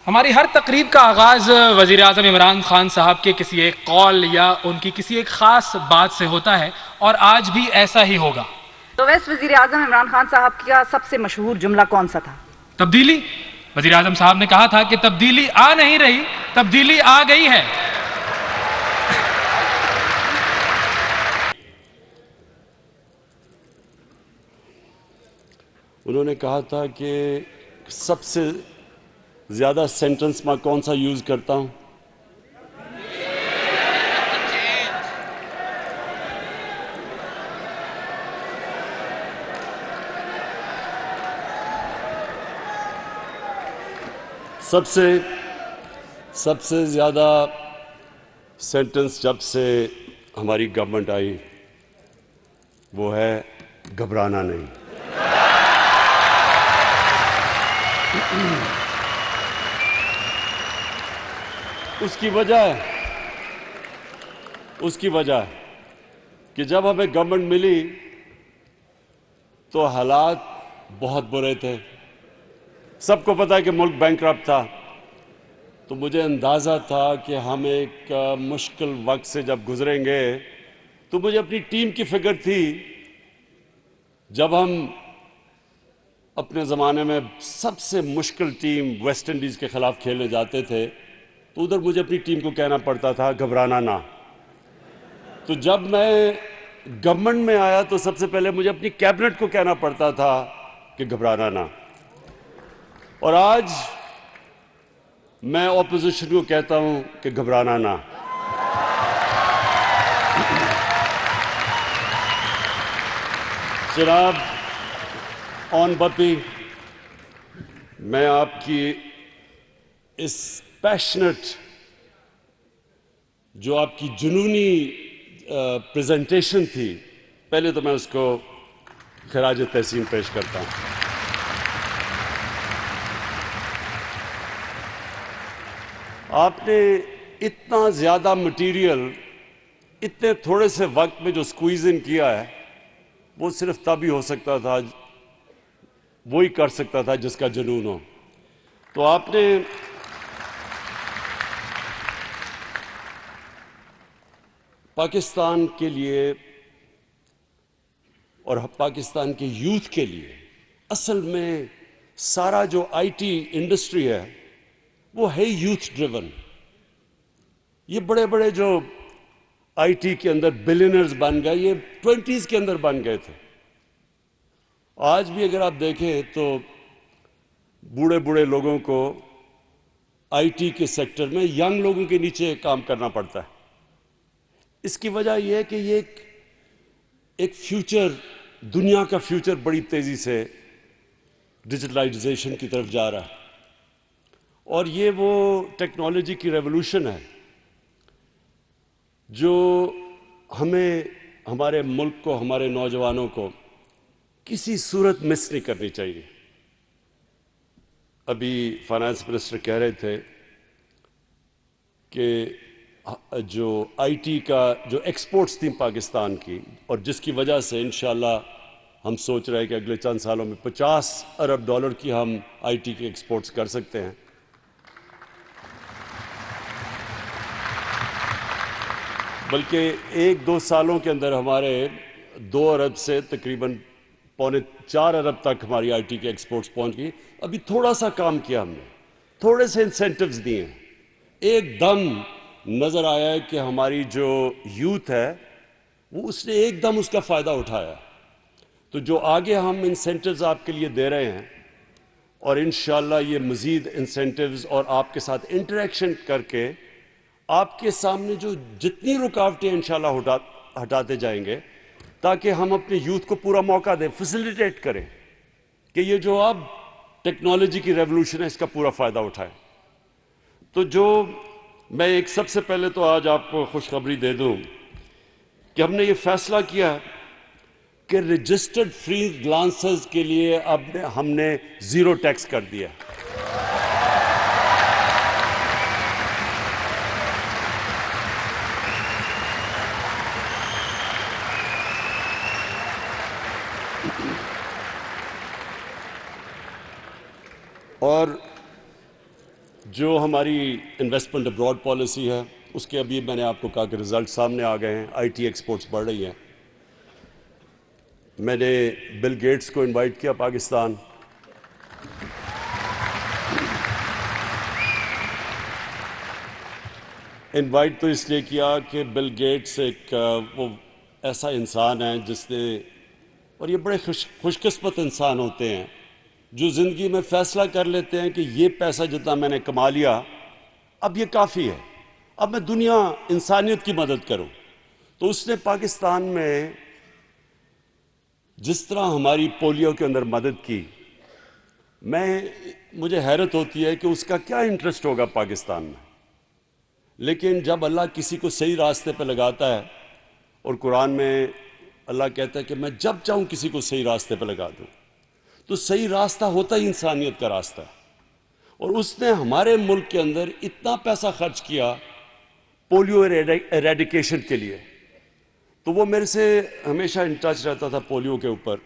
ہماری ہر تقریب کا آغاز وزیر اعظم عمران خان صاحب کے کسی ایک قول یا ان کی کسی ایک خاص بات سے ہوتا ہے، اور آج بھی ایسا ہی ہوگا۔ تو ویسے وزیر اعظم عمران خان صاحب کا سب سے مشہور جملہ کون سا تھا؟ تبدیلی۔ وزیر اعظم صاحب نے کہا تھا کہ تبدیلی آ نہیں رہی، تبدیلی آ گئی ہے۔ انہوں نے کہا تھا کہ سب سے زیادہ سینٹنس میں کون سا یوز کرتا ہوں؟ سب سے زیادہ سینٹنس جب سے ہماری گورنمنٹ آئی وہ ہے گھبرانا نہیں۔ اس کی وجہ ہے کہ جب ہمیں گورنمنٹ ملی تو حالات بہت برے تھے، سب کو پتا ہے کہ ملک بینکرپٹ تھا، تو مجھے اندازہ تھا کہ ہم ایک مشکل وقت سے جب گزریں گے، تو مجھے اپنی ٹیم کی فکر تھی۔ جب ہم اپنے زمانے میں سب سے مشکل ٹیم ویسٹ انڈیز کے خلاف کھیلنے جاتے تھے تو ادھر مجھے اپنی ٹیم کو کہنا پڑتا تھا گھبرانا نہ۔ تو جب میں گورنمنٹ میں آیا تو سب سے پہلے مجھے اپنی کیبنٹ کو کہنا پڑتا تھا کہ گھبرانا نہ، اور آج میں اپوزیشن کو کہتا ہوں کہ گھبرانا نہ۔ جناب اون بپی، میں آپ کی اس پیشنٹ جو آپ کی جنونی پریزنٹیشن تھی، پہلے تو میں اس کو خراج تحسین پیش کرتا ہوں۔ آپ نے اتنا زیادہ مٹیریل اتنے تھوڑے سے وقت میں جو سکویز ان کیا ہے، وہ صرف تب ہی ہو سکتا تھا، وہی کر سکتا تھا جس کا جنون ہو۔ تو آپ نے پاکستان کے لیے اور پاکستان کے یوتھ کے لیے، اصل میں سارا جو آئی ٹی انڈسٹری ہے وہ ہے یوتھ ڈریون۔ یہ بڑے بڑے جو آئی ٹی کے اندر بلینئرز بن گئے، یہ 20s کے اندر بن گئے تھے۔ آج بھی اگر آپ دیکھیں تو بوڑھے بوڑھے لوگوں کو آئی ٹی کے سیکٹر میں ینگ لوگوں کے نیچے کام کرنا پڑتا ہے۔ اس کی وجہ یہ ہے کہ یہ ایک فیوچر، دنیا کا فیوچر بڑی تیزی سے ڈیجیٹلائزیشن کی طرف جا رہا ہے، اور یہ وہ ٹیکنالوجی کی ریولوشن ہے جو ہمیں، ہمارے ملک کو، ہمارے نوجوانوں کو کسی صورت مس نہیں کرنی چاہیے۔ ابھی فائنانس منسٹر کہہ رہے تھے کہ جو آئی ٹی کا جو ایکسپورٹس تھیں پاکستان کی، اور جس کی وجہ سے انشاءاللہ ہم سوچ رہے ہیں کہ اگلے چند سالوں میں $50 ارب کی ہم آئی ٹی کے ایکسپورٹس کر سکتے ہیں۔ بلکہ 1-2 سالوں کے اندر ہمارے 2 ارب سے تقریباً 3.25 ارب تک ہماری آئی ٹی کے ایکسپورٹس پہنچ گئی۔ ابھی تھوڑا سا کام کیا ہم نے، تھوڑے سے انسینٹیوز دیے ہیں، ایک دم نظر آیا ہے کہ ہماری جو یوتھ ہے وہ اس نے ایک دم اس کا فائدہ اٹھایا۔ تو جو آگے ہم انسینٹیوز آپ کے لیے دے رہے ہیں، اور انشاءاللہ یہ مزید انسینٹیوز اور آپ کے ساتھ انٹریکشن کر کے آپ کے سامنے جو جتنی رکاوٹیں انشاءاللہ ہٹاتے جائیں گے، تاکہ ہم اپنے یوتھ کو پورا موقع دیں، فیسیلیٹیٹ کریں کہ یہ جو اب ٹیکنالوجی کی ریولوشن ہے اس کا پورا فائدہ اٹھائیں۔ تو جو میں ایک سب سے پہلے تو آج آپ کو خوشخبری دے دوں کہ ہم نے یہ فیصلہ کیا کہ رجسٹرڈ فری لانسرز کے لیے اب ہم نے 0 ٹیکس کر دیا۔ اور جو ہماری انویسٹمنٹ ابراڈ پالیسی ہے اس کے ابھی میں نے آپ کو کہا کہ رزلٹ سامنے آ گئے ہیں، آئی ٹی ایکسپورٹس بڑھ رہی ہیں. میں نے بل گیٹس کو انوائٹ کیا پاکستان. انوائٹ تو اس لیے کیا کہ بل گیٹس ایک وہ ایسا انسان ہے جس نے، اور یہ بڑے خوش قسمت انسان ہوتے ہیں جو زندگی میں فیصلہ کر لیتے ہیں کہ یہ پیسہ جتنا میں نے کما لیا اب یہ کافی ہے، اب میں دنیا انسانیت کی مدد کروں. تو اس نے پاکستان میں جس طرح ہماری پولیو کے اندر مدد کی، مجھے حیرت ہوتی ہے کہ اس کا کیا انٹرسٹ ہوگا پاکستان میں. لیکن جب اللہ کسی کو صحیح راستے پہ لگاتا ہے، اور قرآن میں اللہ کہتا ہے کہ میں جب چاہوں کسی کو صحیح راستے پہ لگا دوں، تو صحیح راستہ ہوتا ہی انسانیت کا راستہ ہے. اور اس نے ہمارے ملک کے اندر اتنا پیسہ خرچ کیا پولیو ایریڈیکیشن کے لیے. تو وہ میرے سے ہمیشہ ان ٹچ رہتا تھا پولیو کے اوپر،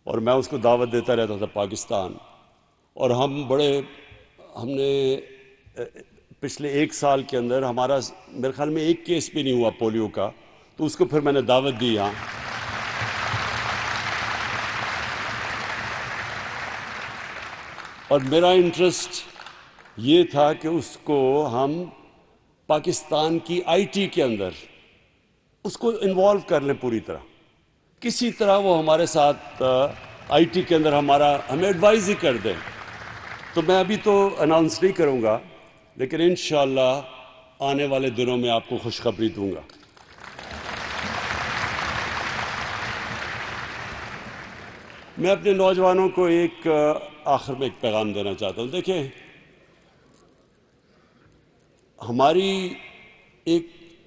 اور میں اس کو دعوت دیتا رہتا تھا پاکستان. اور ہم نے پچھلے 1 سال کے اندر ہمارا میرے خیال میں 1 کیس بھی نہیں ہوا پولیو کا، تو اس کو پھر میں نے دعوت دی یہاں. اور میرا انٹرسٹ یہ تھا کہ اس کو ہم پاکستان کی آئی ٹی کے اندر اس کو انوالو کر لیں پوری طرح، کسی طرح وہ ہمارے ساتھ آئی ٹی کے اندر ہمیں ایڈوائز ہی کر دیں. تو میں ابھی تو اناؤنس نہیں کروں گا، لیکن انشاءاللہ آنے والے دنوں میں آپ کو خوشخبری دوں گا. میں اپنے نوجوانوں کو آخر میں ایک پیغام دینا چاہتا ہوں. دیکھیں،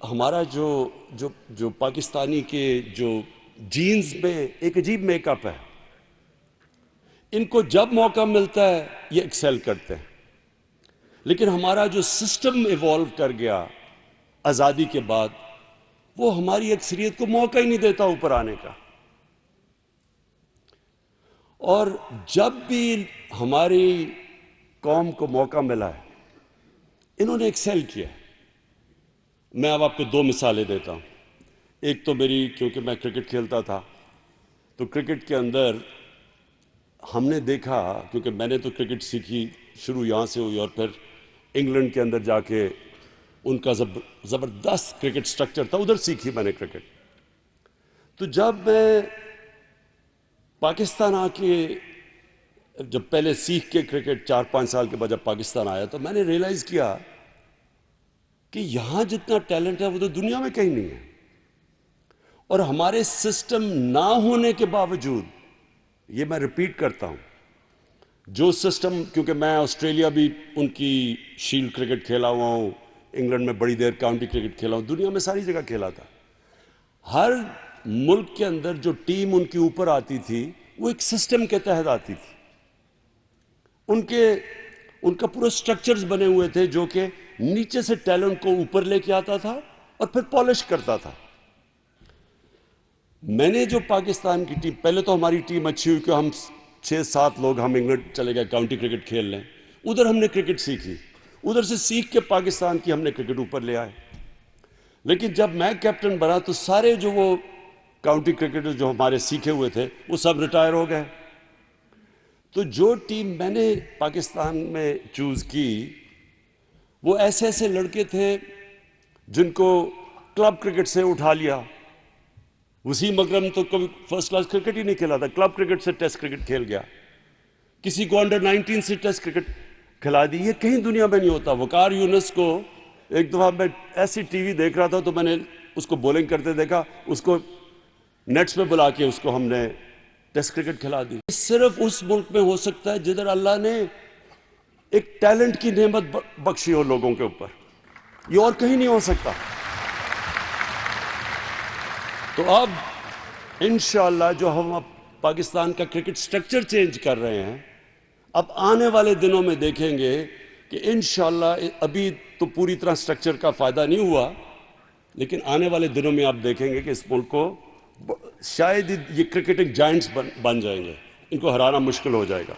ہمارا جو پاکستانی کے جو جینز میں ایک عجیب میک اپ ہے. ان کو جب موقع ملتا ہے یہ ایکسل کرتے ہیں، لیکن ہمارا جو سسٹم ایوالو کر گیا آزادی کے بعد، وہ ہماری اکثریت کو موقع ہی نہیں دیتا اوپر آنے کا. اور جب بھی ہماری قوم کو موقع ملا ہے انہوں نے ایکسل کیا. میں اب آپ کو 2 مثالیں دیتا ہوں. ایک تو میری، کیونکہ میں کرکٹ کھیلتا تھا، تو کرکٹ کے اندر ہم نے دیکھا، کیونکہ میں نے تو کرکٹ سیکھی شروع یہاں سے ہوئی، اور پھر انگلینڈ کے اندر جا کے ان کا زبردست کرکٹ سٹرکچر تھا، ادھر سیکھی میں نے کرکٹ. تو جب میں پاکستان آ کے جب پہلے سیکھ کے کرکٹ 4-5 سال کے بعد جب پاکستان آیا، تو میں نے ریئلائز کیا کہ یہاں جتنا ٹیلنٹ ہے وہ تو دنیا میں کہیں نہیں ہے. اور ہمارے سسٹم نہ ہونے کے باوجود، یہ میں ریپیٹ کرتا ہوں، جو سسٹم، کیونکہ میں آسٹریلیا بھی ان کی شیلڈ کرکٹ کھیلا ہوا ہوں، انگلینڈ میں بڑی دیر کاؤنٹی کرکٹ کھیلا ہوں، دنیا میں ساری جگہ کھیلا تھا. ہر ملک کے اندر جو ٹیم ان کی اوپر آتی تھی وہ ایک سسٹم کے تحت آتی تھی. ان کا پورا سٹرکچرز بنے ہوئے تھے جو کہ نیچے سے ٹیلنٹ کو اوپر لے کے آتا تھا اور پھر پالش کرتا تھا. میں نے جو پاکستان کی ٹیم، پہلے تو ہماری ٹیم اچھی ہوئی کہ ہم 6-7 لوگ ہم انگلینڈ چلے گئے کاؤنٹی کرکٹ کھیل لیں، ادھر ہم نے کرکٹ سیکھی، ادھر سے سیکھ کے پاکستان کی ہم نے کرکٹ اوپر لے آئے. لیکن جب میں کیپٹن بنا تو سارے جو وہ کاؤنٹی کرکٹر جو ہمارے سیکھے ہوئے تھے وہ سب ریٹائر ہو گئے. تو جو ٹیم میں نے پاکستان میں چوز کی وہ ایسے لڑکے تھے جن کو کلب کرکٹ سے اٹھا لیا. وسیم اکرم تو کبھی فرسٹ کلاس کرکٹ ہی نہیں کھیلا تھا، کلب کرکٹ سے ٹیسٹ کرکٹ کھیل گیا. کسی کو انڈر 19 سے ٹیسٹ کرکٹ کھلا دی. یہ کہیں دنیا میں نہیں ہوتا. وقار یونس کو ایک دفعہ میں ایسی ٹی وی دیکھ رہا تھا تو میں نے اس کو بولنگ کرتے دیکھا، اس کو نیٹس میں بلا کے اس کو ہم نے ٹیسٹ کرکٹ کھلا دی. صرف اس ملک میں ہو سکتا ہے جدھر اللہ نے ایک ٹیلنٹ کی نعمت بخشی ہو لوگوں کے اوپر، یہ اور کہیں نہیں ہو سکتا. تو اب انشاءاللہ جو ہم اب پاکستان کا کرکٹ سٹرکچر چینج کر رہے ہیں، اب آنے والے دنوں میں دیکھیں گے کہ انشاءاللہ ابھی تو پوری طرح سٹرکچر کا فائدہ نہیں ہوا، لیکن آنے والے دنوں میں آپ دیکھیں گے کہ اس ملک کو شاید یہ کرکٹنگ جائنٹس بن جائیں گے، ان کو ہرانا مشکل ہو جائے گا.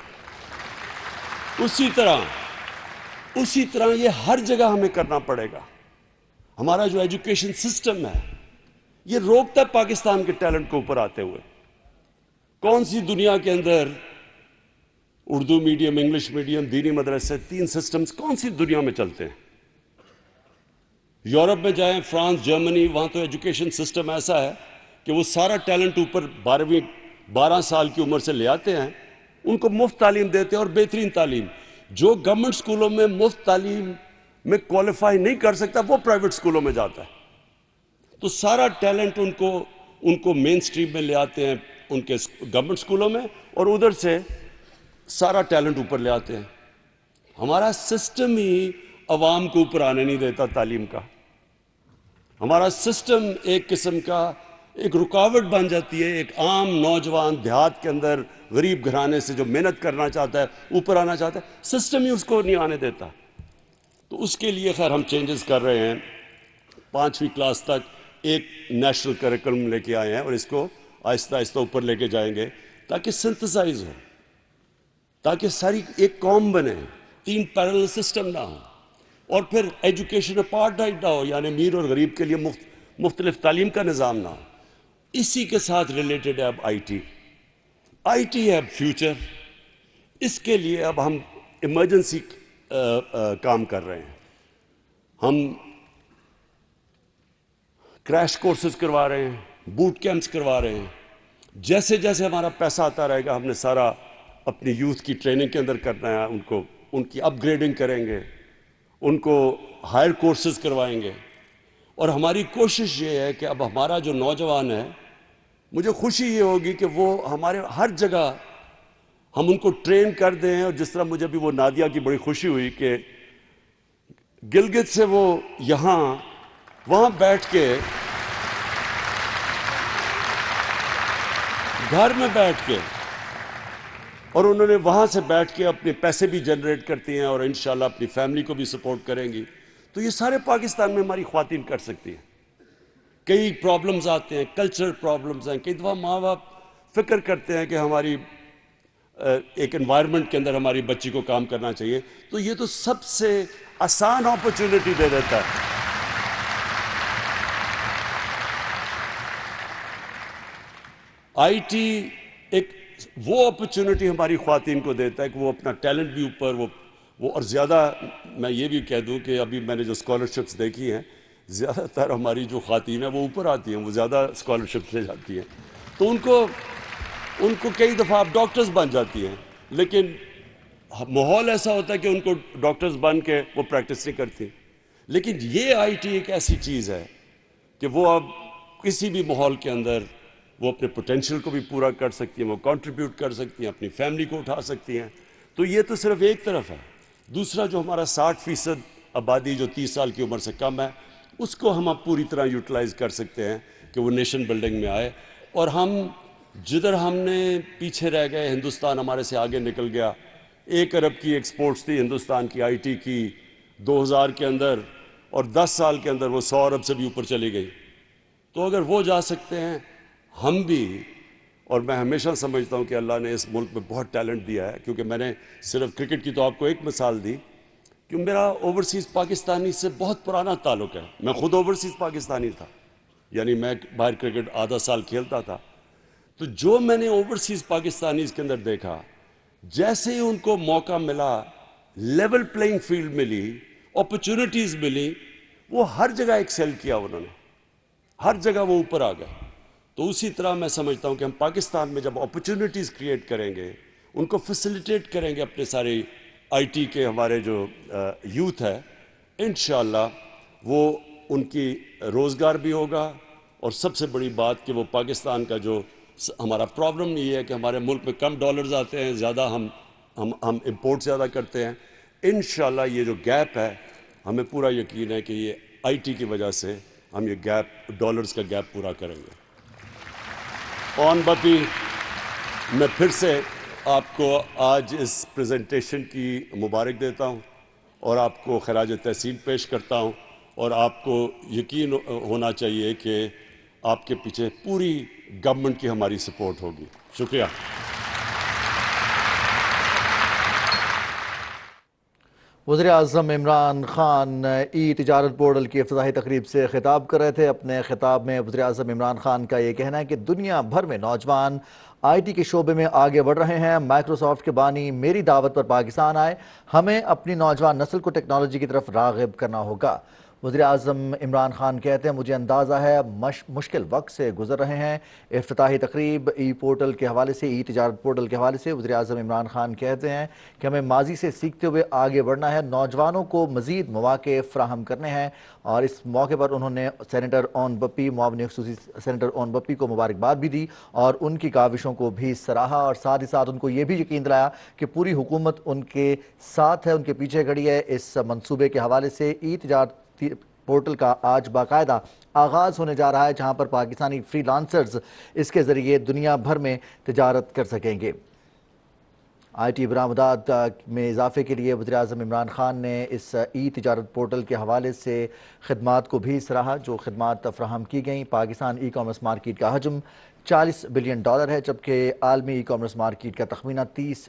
اسی طرح اسی طرح یہ ہر جگہ ہمیں کرنا پڑے گا. ہمارا جو ایجوکیشن سسٹم ہے یہ روکتا ہے پاکستان کے ٹیلنٹ کو اوپر آتے ہوئے. کون سی دنیا کے اندر اردو میڈیم، انگلش میڈیم، دینی مدرسے، 3 سسٹمز کون سی دنیا میں چلتے ہیں؟ یورپ میں جائیں، فرانس، جرمنی، وہاں تو ایجوکیشن سسٹم ایسا ہے کہ وہ سارا ٹیلنٹ اوپر 12 سال کی عمر سے لے آتے ہیں، ان کو مفت تعلیم دیتے ہیں اور بہترین تعلیم. جو گورنمنٹ سکولوں میں مفت تعلیم میں کوالیفائی نہیں کر سکتا وہ پرائیویٹ سکولوں میں جاتا ہے. تو سارا ٹیلنٹ ان کو مین سٹریم میں لے آتے ہیں ان کے گورنمنٹ سکولوں میں، اور ادھر سے سارا ٹیلنٹ اوپر لے آتے ہیں. ہمارا سسٹم ہی عوام کو اوپر آنے نہیں دیتا تعلیم کا. ہمارا سسٹم ایک قسم کا ایک رکاوٹ بن جاتی ہے. ایک عام نوجوان دیہات کے اندر غریب گھرانے سے جو محنت کرنا چاہتا ہے، اوپر آنا چاہتا ہے، سسٹم ہی اس کو نہیں آنے دیتا. تو اس کے لیے خیر ہم چینجز کر رہے ہیں. 5ویں کلاس تک ایک نیشنل کریکلم لے کے آئے ہیں اور اس کو آہستہ آہستہ اوپر لے کے جائیں گے تاکہ سنتھسائز ہو، تاکہ ساری ایک قوم بنے، 3 پیرلل سسٹم نہ ہو، اور پھر ایجوکیشن اپارٹائڈ نہ ہو، یعنی امیر اور غریب کے لیے مختلف تعلیم کا نظام نہ ہو. اسی کے ساتھ ریلیٹڈ ہے اب آئی ٹی ہے اب فیوچر. اس کے لیے اب ہم ایمرجنسی کام کر رہے ہیں. ہم کریش کورسز کروا رہے ہیں، بوٹ کیمپس کروا رہے ہیں. جیسے جیسے ہمارا پیسہ آتا رہے گا ہم نے سارا اپنی یوتھ کی ٹریننگ کے اندر کرنا ہے. ان کی اپ گریڈنگ کریں گے، ان کو ہائر کورسز کروائیں گے. اور ہماری کوشش یہ ہے کہ اب ہمارا جو نوجوان ہے، مجھے خوشی یہ ہوگی کہ وہ ہمارے ہر جگہ ہم ان کو ٹرین کر دیں. اور جس طرح مجھے بھی وہ نادیہ کی بڑی خوشی ہوئی کہ گلگت سے وہ وہاں بیٹھ کے گھر میں بیٹھ کے، اور انہوں نے وہاں سے بیٹھ کے اپنے پیسے بھی جنریٹ کرتی ہیں اور انشاءاللہ اپنی فیملی کو بھی سپورٹ کریں گی. تو یہ سارے پاکستان میں ہماری خواتین کر سکتی ہیں. کئی پرابلمز آتے ہیں، کلچرل پرابلمز ہیں. کئی دفعہ ماں باپ فکر کرتے ہیں کہ ہماری ایک انوائرمنٹ کے اندر ہماری بچی کو کام کرنا چاہیے، تو یہ تو سب سے آسان اپرچونٹی دے دیتا ہے. آئی ٹی ایک وہ اپرچونٹی ہماری خواتین کو دیتا ہے کہ وہ اپنا ٹیلنٹ بھی اوپر وہ اور زیادہ میں یہ بھی کہہ دوں کہ ابھی میں نے جو اسکالرشپس دیکھی ہیں، زیادہ تر ہماری جو خواتین ہیں وہ اوپر آتی ہیں، وہ زیادہ اسکالرشپس لے جاتی ہیں. تو ان کو کئی دفعہ آپ ڈاکٹرز بن جاتی ہیں، لیکن ماحول ایسا ہوتا ہے کہ ان کو ڈاکٹرز بن کے وہ پریکٹس نہیں کرتی. لیکن یہ آئی ٹی ایک ایسی چیز ہے کہ وہ اب کسی بھی ماحول کے اندر وہ اپنے پوٹینشیل کو بھی پورا کر سکتی ہیں، وہ کنٹریبیوٹ کر سکتی ہیں، اپنی فیملی کو اٹھا سکتی ہیں. تو یہ تو صرف ایک طرف ہے. دوسرا جو ہمارا 60% آبادی جو 30 سال کی عمر سے کم ہے، اس کو ہم اب پوری طرح یوٹیلائز کر سکتے ہیں کہ وہ نیشن بلڈنگ میں آئے. اور جدھر ہم نے پیچھے رہ گئے، ہندوستان ہمارے سے آگے نکل گیا. 1 ارب کی ایکسپورٹس تھی ہندوستان کی آئی ٹی کی 2000 کے اندر، اور 10 سال کے اندر وہ 100 ارب سے بھی اوپر چلی گئی. تو اگر وہ جا سکتے ہیں ہم بھی. اور میں ہمیشہ سمجھتا ہوں کہ اللہ نے اس ملک میں بہت ٹیلنٹ دیا ہے. کیونکہ میں نے صرف کرکٹ کی تو آپ کو ایک مثال دی کہ میرا اوورسیز پاکستانی سے بہت پرانا تعلق ہے. میں خود اوورسیز پاکستانی تھا، یعنی میں باہر کرکٹ آدھا سال کھیلتا تھا. تو جو میں نے اوورسیز پاکستانیز کے اندر دیکھا، جیسے ہی ان کو موقع ملا، لیول پلینگ فیلڈ ملی، اپرچونٹیز ملی، وہ ہر جگہ ایکسیل کیا. انہوں نے ہر جگہ وہ اوپر آ گئے. تو اسی طرح میں سمجھتا ہوں کہ ہم پاکستان میں جب اپرچونٹیز کریٹ کریں گے، ان کو فیسیلیٹیٹ کریں گے اپنے سارے آئی ٹی کے ہمارے جو یوتھ ہے، انشاءاللہ وہ ان کی روزگار بھی ہوگا. اور سب سے بڑی بات کہ وہ پاکستان کا جو ہمارا پرابلم یہ ہے کہ ہمارے ملک میں کم ڈالرز آتے ہیں، زیادہ ہم امپورٹ زیادہ کرتے ہیں. انشاءاللہ یہ جو گیپ ہے، ہمیں پورا یقین ہے کہ یہ آئی ٹی کی وجہ سے ہم یہ گیپ، ڈالرز کا گیپ پورا کریں گے. اون باقی میں پھر سے آپ کو آج اس پریزنٹیشن کی مبارک دیتا ہوں اور آپ کو خراج تحسین پیش کرتا ہوں. اور آپ کو یقین ہونا چاہیے کہ آپ کے پیچھے پوری گورنمنٹ کی ہماری سپورٹ ہوگی. شکریہ. وزیر اعظم عمران خان ای تجارت پورٹل کی افتتاحی تقریب سے خطاب کر رہے تھے۔ اپنے خطاب میں وزیر اعظم عمران خان کا یہ کہنا ہے کہ دنیا بھر میں نوجوان آئی ٹی کے شعبے میں آگے بڑھ رہے ہیں۔ مائیکروسافٹ کے بانی میری دعوت پر پاکستان آئے، ہمیں اپنی نوجوان نسل کو ٹیکنالوجی کی طرف راغب کرنا ہوگا۔ وزیر اعظم عمران خان کہتے ہیں مجھے اندازہ ہے مشکل وقت سے گزر رہے ہیں۔ افتتاحی تقریب ای پورٹل کے حوالے سے، ای تجارت پورٹل کے حوالے سے وزیر اعظم عمران خان کہتے ہیں کہ ہمیں ماضی سے سیکھتے ہوئے آگے بڑھنا ہے، نوجوانوں کو مزید مواقع فراہم کرنے ہیں۔ اور اس موقع پر انہوں نے سینیٹر اون بپی، معاون خصوصی سینیٹر اون بپی کو مبارکباد بھی دی اور ان کی کاوشوں کو بھی سراہا، اور ساتھ ہی ساتھ ان کو یہ بھی یقین دلایا کہ پوری حکومت ان کے ساتھ ہے، ان کے پیچھے کھڑی ہے۔ اس منصوبے کے حوالے سے ای تجارت پورٹل کا آج باقاعدہ آغاز ہونے جا رہا ہے، جہاں پر پاکستانی فری لانسرز اس کے ذریعے دنیا بھر میں تجارت کر سکیں گے۔ آئی ٹی برآمدات میں اضافے کے لیے وزیر اعظم عمران خان نے اس ای تجارت پورٹل کے حوالے سے خدمات کو بھی سراہا جو خدمات فراہم کی گئیں۔ پاکستان ای کامرس مارکیٹ کا حجم $40 بلین ہے، جبکہ عالمی ای کامرس مارکیٹ کا تخمینہ $30